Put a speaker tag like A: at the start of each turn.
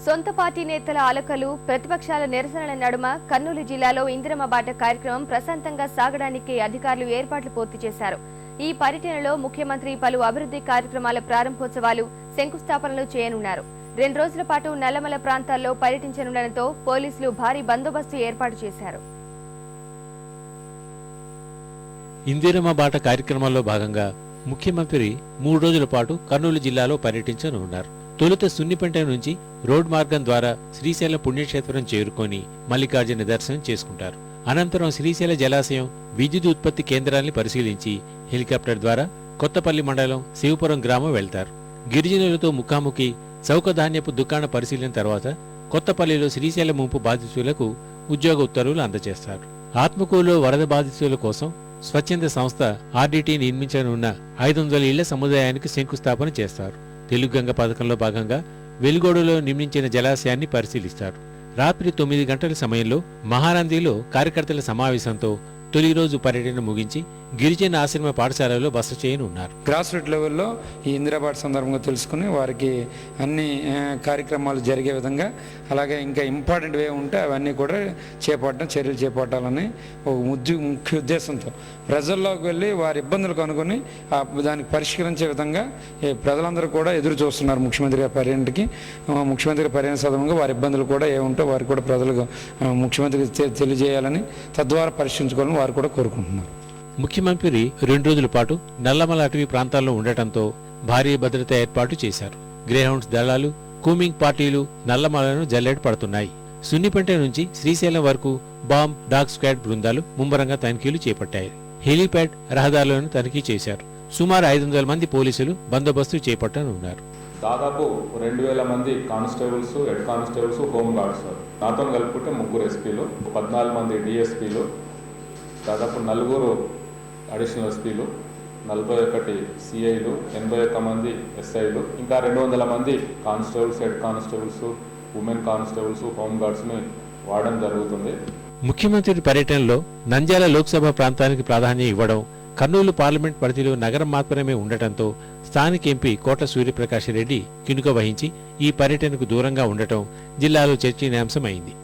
A: సొంత పార్టీ నేతల అలకలు, ప్రతిపక్షాల నిరసనల నడుమ కర్నూలు జిల్లాలో ఇందిరమ్మ బాట కార్యక్రమం ప్రశాంతంగా సాగడానికి అధికారులు ఏర్పాట్లు పూర్తి చేశారు. ఈ పర్యటనలో ముఖ్యమంత్రి పలు అభివృద్ధి కార్యక్రమాల ప్రారంభోత్సవాలు, శంకుస్థాపనలు చేయనున్నారు. 2 రోజుల పాటు నల్లమల ప్రాంతాల్లో పర్యటించనుండటంతో పోలీసులు భారీ బందోబస్తు ఏర్పాటు చేశారు.
B: ఇందిరమ్మ బాట కార్యక్రమంలో భాగంగా ముఖ్యమంత్రి 3 రోజుల పాటు కర్నూలు జిల్లాలో పర్యటించనున్నారు. తొలుత సున్నిపెంట నుంచి రోడ్ మార్గం ద్వారా శ్రీశైలం పుణ్యక్షేత్రం చేరుకొని మల్లికార్జున దర్శనం చేసుకుంటారు. అనంతరం శ్రీశైల జలాశయం, విద్యుత్ ఉత్పత్తి కేంద్రాన్ని పరిశీలించి హెలికాప్టర్ ద్వారా కొత్తపల్లి మండలం శివపురం గ్రామం వెళ్తారు. గిరిజనులతో ముఖాముఖి చౌకధాన్యపు దుకాణ పరిశీలన తర్వాత కొత్తపల్లిలో శ్రీశైలం ముంపు బాధితులకు ఉద్యోగ ఉత్తర్వులు అందజేస్తారు. ఆత్మకూరులో వరద బాధితుల కోసం స్వచ్ఛంద సంస్థ ఆర్డీటీ నిర్మించనున్న 500 ఇళ్ల సముదాయానికి శంకుస్థాపన చేస్తారు. తెలుగుగంగ పథకంలో భాగంగా వెలుగోడులో నిర్మించిన జలాశయాన్ని పరిశీలిస్తారు. రాత్రి 9 గంటల సమయంలో మహానందిలో కార్యకర్తల సమావేశంతో తొలి రోజు పర్యటన ముగించి గిరిజన ఆశ్రమ పాఠశాలలో బస చేయనున్నారు.
C: గ్రాస్ రూట్ లెవెల్లో ఈ ఇందిరాబాట సందర్భంగా తెలుసుకుని వారికి అన్ని కార్యక్రమాలు జరిగే విధంగా, అలాగే ఇంకా ఇంపార్టెంట్ వే ఉంటే అవన్నీ కూడా చర్యలు చేపట్టాలని ఒక ముఖ్య ఉద్దేశంతో ప్రజల్లోకి వెళ్ళి వారి ఇబ్బందులు కనుగొని దానికి పరిష్కరించే విధంగా ప్రజలందరూ కూడా ఎదురు చూస్తున్నారు. ముఖ్యమంత్రి గారి పర్యటనకి, ముఖ్యమంత్రి పర్యటన సందర్భంగా వారి ఇబ్బందులు కూడా ఏముంటో వారికి కూడా ప్రజలకు ముఖ్యమంత్రికి తెలియజేయాలని, తద్వారా పరిష్కరించుకోవాలని వారు కూడా కోరుకుంటున్నారు.
B: ముఖ్యమంత్రి 2 రోజుల పాటు నల్లమల అటవీ ప్రాంతాల్లో ఉండటంతో భారీ భద్రత ఏర్పాటు చేశారు. గ్రేహౌండ్స్ దళాలు, కూమింగ్ పార్టీలు నల్లమలను జల్లెడ పడుతున్నాయి. సున్నిపెంట నుంచి శ్రీశైలం వరకు బాంబ్, డాగ్ స్క్వాడ్ బృందాలు ముమ్మరంగా తనిఖీలు చేపట్టాయి. హెలీప్యాడ్, రహదారులను తనిఖీ చేశారు. సుమారు 500 మంది పోలీసులు బందోబస్తు చేపట్టనున్నారు.
D: దాదాపు 2000 మంది constables, head constables, home guards, నాతో కలుపుకుంటే 3 ఎస్పీలు, 14 మంది డిఎస్పీలు, దాదాపు 4 అడిషనల్ ఎస్పీలు, 41 సిఐలు, 81 మంది ఎస్ఐలు, ఇంకా 200 మంది constables, head constables, women constables, home గార్డ్స్ని వాడడం జరుగుతుంది.
B: ముఖ్యమంత్రి పర్యటనలో నంద్యాల లోక్సభ ప్రాంతానికి ప్రాధాన్యం ఇవ్వడం, కర్నూలు పార్లమెంట్ పరిధిలో నగరం మాత్రమే ఉండటంతో స్థానిక ఎంపీ కోట్ల సూర్యప్రకాష్ రెడ్డి కినుక వహించి ఈ పర్యటనకు దూరంగా ఉండటం జిల్లాలో చర్చనీయాంశమైంది.